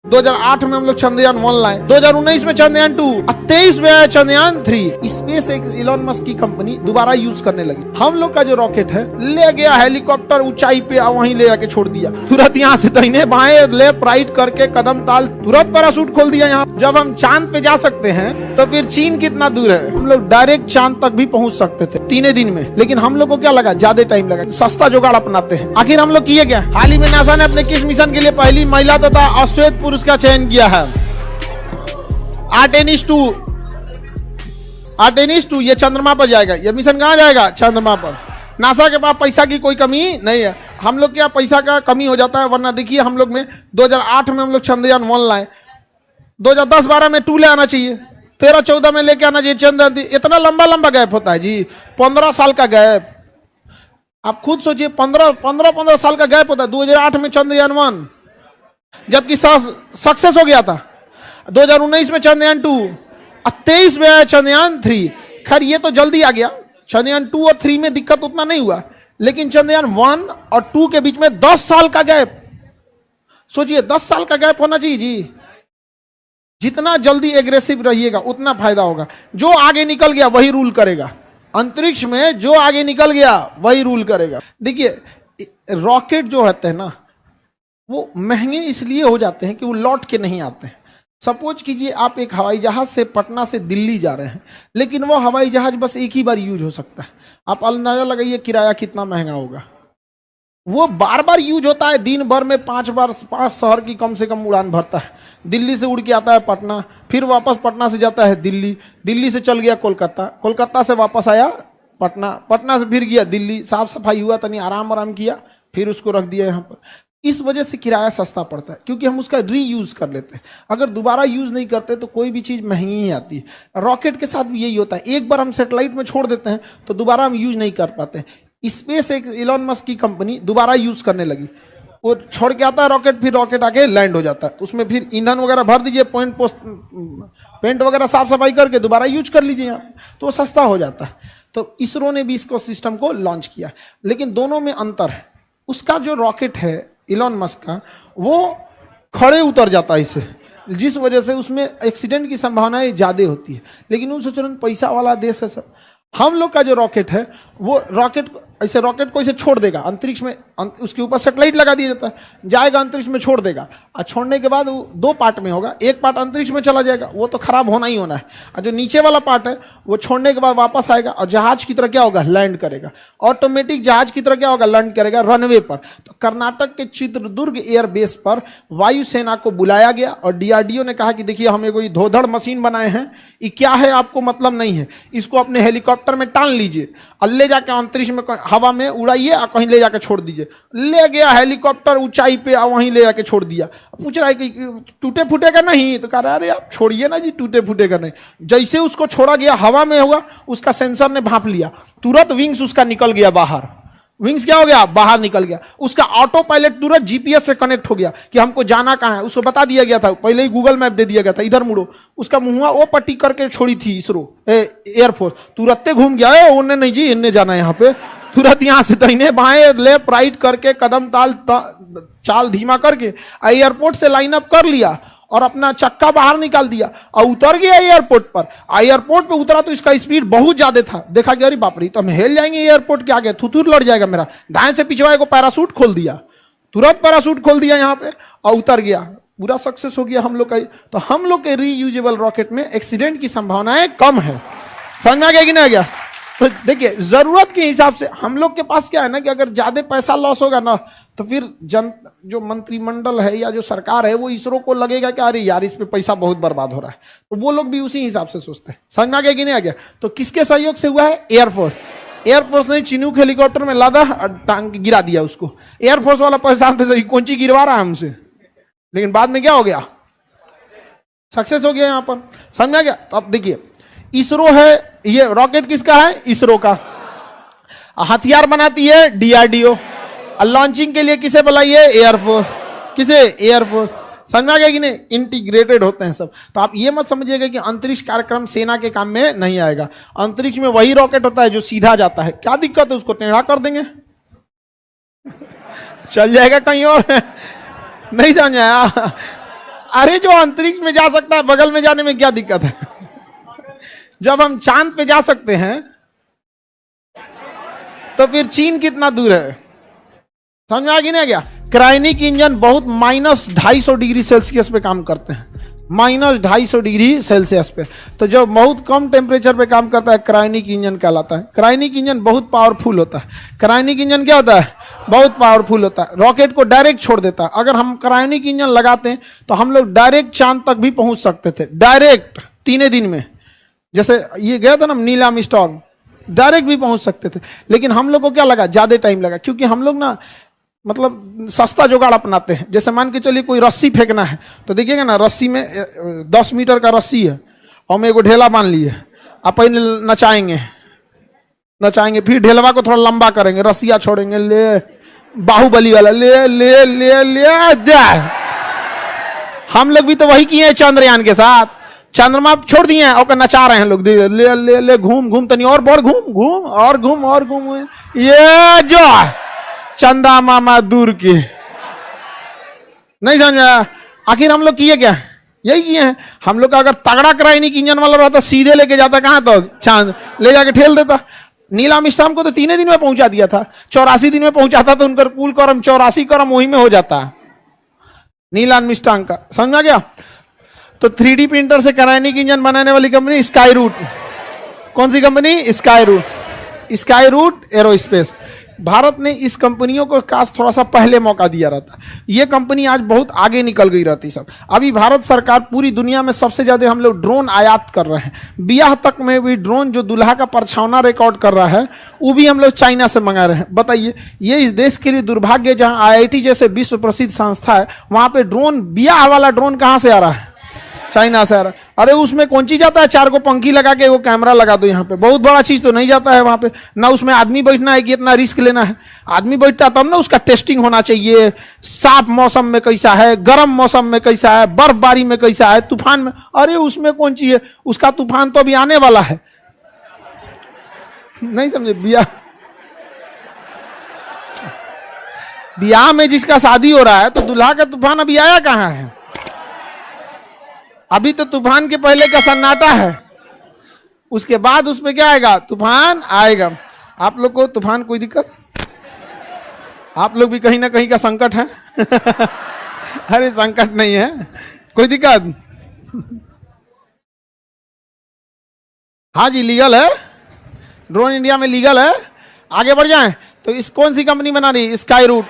2008 में हम लोग चंद्रयान 1 लाए, 2019 में चंद्रयान 2, 23 में आया चंद्रयान 3। स्पेस एक इलॉन मस्क की कंपनी दोबारा यूज करने लगी। हम लोग का जो रॉकेट है ले गया हेलीकॉप्टर ऊंचाई पे, वहीं ले जाके छोड़ दिया। तुरंत यहाँ से दाहिने बाएं लेफ्ट राइट करके कदम ताल तुरंत पैराशूट खोल दिया। यहाँ जब हम चांद पे जा सकते हैं तो फिर चीन कितना दूर है। हम लोग डायरेक्ट चांद तक भी पहुंच सकते थे 3 दिन में, लेकिन हम लोग को क्या लगा, ज्यादा टाइम लगा, सस्ता जुगाड़ अपनाते हैं। आखिर हम लोग किए क्या? हाल ही में नासा ने अपने किस मिशन के लिए पहली महिला तथा अश्वेत पुरुष का चयन किया है? आर्टेमिस 2 ये चंद्रमा पर जाएगा। ये मिशन कहां जाएगा? चंद्रमा पर। नासा के पास पैसा की कोई कमी नहीं है। हम लोग क्या पैसा का कमी हो जाता है, वरना देखिए हम लोग में 2008 में हम लोग चंद्रयान 1 लाए, 2010-12 में 2 ले आना चाहिए, 13-14 में लेके आना चाहिए चंद्रयान 3। इतना लंबा गैप होता है जी, 15 साल का गैप। आप खुद सोचिए, 15 साल का गैप होता है। 2008 में चंद्रयान 1 जबकि सक्सेस हो गया था, 2019 में चंद्रयान 2, 23 में आया चंद्रयान 3। खैर ये तो जल्दी आ गया। चंद्रयान 2 और 3 में दिक्कत उतना नहीं हुआ, लेकिन चंद्रयान 1 और 2 के बीच में 10 साल का गैप। सोचिए 10 साल का गैप होना चाहिए जी। जितना जल्दी एग्रेसिव रहिएगा उतना फायदा होगा। जो आगे निकल गया वही रूल करेगा। अंतरिक्ष में जो आगे निकल गया वही रूल करेगा। देखिए रॉकेट जो होते हैं ना, वो महंगे इसलिए हो जाते हैं कि वो लौट के नहीं आते हैं। सपोज कीजिए आप एक हवाई जहाज से पटना से दिल्ली जा रहे हैं, लेकिन वो हवाई जहाज बस एक ही बार यूज हो सकता है। आप अंदाजा लगाइए किराया कितना महंगा होगा। वो बार बार यूज होता है, दिन भर में 5 शहर की कम से कम उड़ान भरता है। दिल्ली से उड़ के आता है पटना, फिर वापस पटना से जाता है दिल्ली, दिल्ली से चल गया कोलकाता, कोलकाता से वापस आया पटना, पटना से फिर गया दिल्ली, साफ सफाई हुआ, तनी आराम किया, फिर उसको रख दिया यहाँ पर। इस वजह से किराया सस्ता पड़ता है, क्योंकि हम उसका रीयूज कर लेते हैं। अगर दोबारा यूज नहीं करते तो कोई भी चीज़ महंगी ही आती है। रॉकेट के साथ भी यही होता है, एक बार हम सैटेलाइट में छोड़ देते हैं तो दोबारा हम यूज नहीं कर पाते। स्पेस एक इलॉन मस्क की कंपनी दोबारा यूज करने लगी। वो छोड़ के आता है रॉकेट, फिर रॉकेट आके लैंड हो जाता है, उसमें फिर ईंधन वगैरह भर दीजिए, पेंट वगैरह साफ सफाई करके दोबारा यूज कर लीजिए यहाँ, तो वो सस्ता हो जाता है। तो इसरो ने भी इसको सिस्टम को लॉन्च किया, लेकिन दोनों में अंतर है। उसका जो रॉकेट है इलॉन मस्क का, वो खड़े उतर जाता है इससे, जिस वजह से उसमें एक्सीडेंट की संभावनाएं ज़्यादा होती है। लेकिन उन सोच पैसा वाला देश है सब। हम लोग का जो रॉकेट है, वो रॉकेट को ऐसे छोड़ देगा अंतरिक्ष में, उसके ऊपर सैटेलाइट लगा दिया जाता है, जाएगा अंतरिक्ष में, छोड़ देगा, और छोड़ने के बाद वो 2 पार्ट में होगा। एक पार्ट अंतरिक्ष में चला जाएगा, वो तो खराब होना ही होना है, और जो नीचे वाला पार्ट है वो छोड़ने के बाद वापस आएगा और जहाज की तरह क्या होगा, लैंड करेगा। ऑटोमेटिक जहाज की तरह क्या होगा, लैंड करेगा रनवे पर। तो कर्नाटक के चित्रदुर्ग एयरबेस पर वायुसेना को बुलाया गया और DRDO ने कहा कि देखिए हमें कोई धोधड़ मशीन बनाए हैं, ये क्या है आपको मतलब नहीं है, इसको अपने हेलीकॉप्टर में टान लीजिए और ले जाकर अंतरिक्ष में हवा में उड़ाइए और कहीं ले जाकर छोड़ दीजिए। ले गया हेलीकॉप्टर ऊंचाई पे और वहीं ले जाके छोड़ दिया। पूछ रहा है कि टूटे फूटेगा नहीं, तो कह रहा है अरे आप छोड़िए ना जी, टूटे फूटेगा नहीं। जैसे उसको छोड़ा गया हवा में होगा, उसका सेंसर ने भांप लिया, तुरंत विंग्स उसका निकल गया बाहर। विंग्स क्या हो गया, बाहर निकल गया। उसका ऑटो पायलट तुरंत GPS से कनेक्ट हो गया कि हमको जाना कहाँ है, उसको बता दिया गया था, पहले ही गूगल मैप दे दिया गया था, इधर मुड़ो। उसका मुंह वो पट्टी करके छोड़ी थी इसरो एयरफोर्स, तुरंत घूम गया, उन्हें नहीं जी इन्हें जाना है यहाँ पे, तुरंत यहाँ से दाहिने बाएं लेफ्ट राइट करके कदम ताल चाल धीमा करके एयरपोर्ट से लाइन अप कर लिया और अपना चक्का बाहर निकाल दिया और उतर गया एयरपोर्ट पर। एयरपोर्ट पे उतरा तो इसका स्पीड बहुत ज्यादा था, देखा कि अरे बाप रे, तो हम हिल जाएंगे एयरपोर्ट के आगे, थुथुर लड़ जाएगा मेरा। दाएं से पिछवाए को पैराशूट खोल दिया, तुरंत पैराशूट खोल दिया यहाँ पे और उतर गया, पूरा सक्सेस हो गया हम लोग का। तो हम लोग के रीयूजेबल रॉकेट में एक्सीडेंट की संभावनाएं कम है। समझ में आ गया कि नहीं आ गया? तो देखिए जरूरत के हिसाब से हम लोग के पास क्या है ना, कि अगर ज्यादा पैसा लॉस होगा ना, तो फिर जो मंत्रिमंडल है या जो सरकार है, वो इसरो को लगेगा कि अरे यार इस पे पैसा बहुत बर्बाद हो रहा है, तो वो लोग भी उसी हिसाब से सोचते हैं। समझ में आ गया कि नहीं आ गया? तो किसके सहयोग से हुआ है? एयरफोर्स ने चिनूक हेलीकॉप्टर में लादा और टांग गिरा दिया उसको। एयरफोर्स वाला परेशान थे, कौन सी गिरवा रहा है हमसे, लेकिन बाद में क्या हो गया, सक्सेस हो गया यहाँ पर। समझ में आ गया? तो अब देखिए इसरो है, ये रॉकेट किसका है? इसरो का। हथियार बनाती है DRDO, और लॉन्चिंग के लिए किसे बुलाइए? एयरफोर्स। किसे? एयरफोर्स। समझ में आ गया कि नहीं? इंटीग्रेटेड होते हैं सब। तो आप ये मत समझिएगा कि अंतरिक्ष कार्यक्रम सेना के काम में नहीं आएगा। अंतरिक्ष में वही रॉकेट होता है जो सीधा जाता है, क्या दिक्कत है, उसको टेढ़ा कर देंगे चल जाएगा कहीं और नहीं समझ आया? अरे जो अंतरिक्ष में जा सकता है बगल में जाने में क्या दिक्कत है? जब हम चांद पे जा सकते हैं तो फिर चीन कितना दूर है? समझ में आ गई नहीं गया? क्रायोनिक इंजन बहुत -250 डिग्री सेल्सियस पे काम करते हैं, -250 डिग्री सेल्सियस पे। तो जो बहुत कम टेम्परेचर पे काम करता है क्रायोनिक इंजन कहलाता है। क्रायोनिक इंजन बहुत पावरफुल होता है। क्रायोनिक इंजन क्या होता है? बहुत पावरफुल होता है, रॉकेट को डायरेक्ट छोड़ देता है। अगर हम क्रायोनिक इंजन लगाते हैं तो हम लोग डायरेक्ट चांद तक भी पहुंच सकते थे, डायरेक्ट 3 दिन में। जैसे ये गया था ना नील आर्मस्ट्रांग, डायरेक्ट भी पहुंच सकते थे। लेकिन हम लोग को क्या लगा, ज्यादा टाइम लगा, क्योंकि हम लोग ना मतलब सस्ता जुगाड़ अपनाते हैं। जैसे मान के चलिए कोई रस्सी फेंकना है तो देखिएगा ना, रस्सी में 10 मीटर का रस्सी है और मैं एगो ढेला बांध लिए, आप पहले नचाएंगे, फिर ढेलवा को थोड़ा लंबा करेंगे, रस्सिया छोड़ेंगे, ले बाहुबली वाला ले ले ले ले जाए। हम लोग भी तो वही किए हैं चंद्रयान के साथ, चंद्रमा छोड़ दिए हैं और नचा रहे हैं लोग, ले ले ले घूम घूम तनी और बढ़, घूम घूम और घूम और घूम, ये जो चंदा मामा दूर के। नहीं समझा? आखिर हम लोग किए क्या? यही किए हैं। हम लोग का अगर तगड़ा क्रायोनिक इंजन वाला रहता सीधे लेके जाता कहां तक, चांद ले जाके ठेल देता। नील आर्मस्ट्रांग को तो 3 दिन में पहुंचा दिया था, 84 दिन में पहुंचाता तो उनका कुल क्रम 84 क्रम वही में हो जाता नील आर्मस्ट्रांग का। समझ आ गया? तो 3D प्रिंटर से क्रायोनिक इंजन बनाने वाली कंपनी स्काई रूट। कौन सी company? Skyroot. Skyroot aerospace. Bharat ने इस कंपनियों को काश थोड़ा सा पहले मौका दिया रहता। ये कंपनी आज बहुत आगे निकल गई रहती सब। अभी भारत सरकार पूरी दुनिया में सबसे ज्यादा हम लोग ड्रोन आयात कर रहे हैं। ब्याह तक में भी ड्रोन, जो दूल्हा का परछावना रिकॉर्ड कर रहा है, वो भी हम लोग चाइना से मंगा रहे हैं। बताइए, ये इस देश के लिए दुर्भाग्य। जहां IIT जैसे विश्व प्रसिद्ध संस्था है, वहां पे ड्रोन, ब्याह वाला ड्रोन कहां से आ रहा है? चाइना से आ रहा है। अरे उसमें कौन चीज जाता है? 4 को पंखी लगा के वो कैमरा लगा दो यहाँ पे, बहुत बड़ा चीज तो नहीं जाता है वहां पे ना। उसमें आदमी बैठना है कि इतना रिस्क लेना है? आदमी बैठता तब ना उसका टेस्टिंग होना चाहिए, साफ मौसम में कैसा है, गर्म मौसम में कैसा है, बर्फबारी में कैसा है, तूफान में। अरे उसमें कौन चीज है? उसका तूफान तो अभी आने वाला है। नहीं समझे? ब्याह में जिसका शादी हो रहा है तो दूल्हा का तूफान अभी आया कहां है? अभी तो तूफान के पहले का सन्नाटा है, उसके बाद उसमें क्या आएगा? तूफान आएगा। आप लोग को तूफान कोई दिक्कत? आप लोग भी कहीं ना कहीं का संकट है? अरे संकट नहीं है, कोई दिक्कत? हाँ जी, लीगल है, ड्रोन इंडिया में लीगल है। आगे बढ़ जाएं तो इस कौन सी कंपनी बना रही है? Sky root.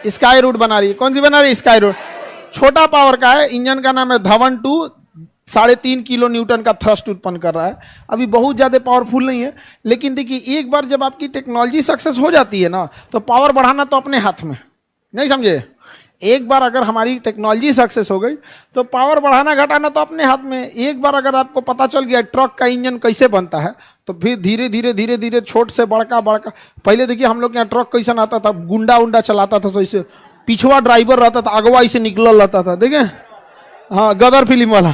स्काई रूट बना रही है। कौन सी बना रही है? Sky root. छोटा पावर का है, इंजन का नाम है धवन 2, 3.5 किलो न्यूटन का थ्रस्ट उत्पन्न कर रहा है। अभी बहुत ज्यादा पावरफुल नहीं है, लेकिन देखिए एक बार जब आपकी टेक्नोलॉजी सक्सेस हो जाती है ना, तो पावर बढ़ाना तो अपने हाथ में। नहीं समझे? एक बार अगर हमारी टेक्नोलॉजी सक्सेस हो गई तो पावर बढ़ाना घटाना तो अपने हाथ में। एक बार अगर आपको पता चल गया ट्रक का इंजन कैसे बनता है, तो फिर धीरे धीरे धीरे धीरे छोट से बड़का बड़का। पहले देखिए हम लोग के यहाँ ट्रक कैसा आता था, गुंडा उंडा चलाता था, तो इसे पिछवा ड्राइवर रहता था, अगवा इसे निकल रहता था, देखे? हाँ, गदर फिल्म वाला।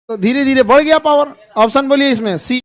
तो धीरे धीरे बढ़ गया पावर। ऑप्शन बोलिए इसमें सी।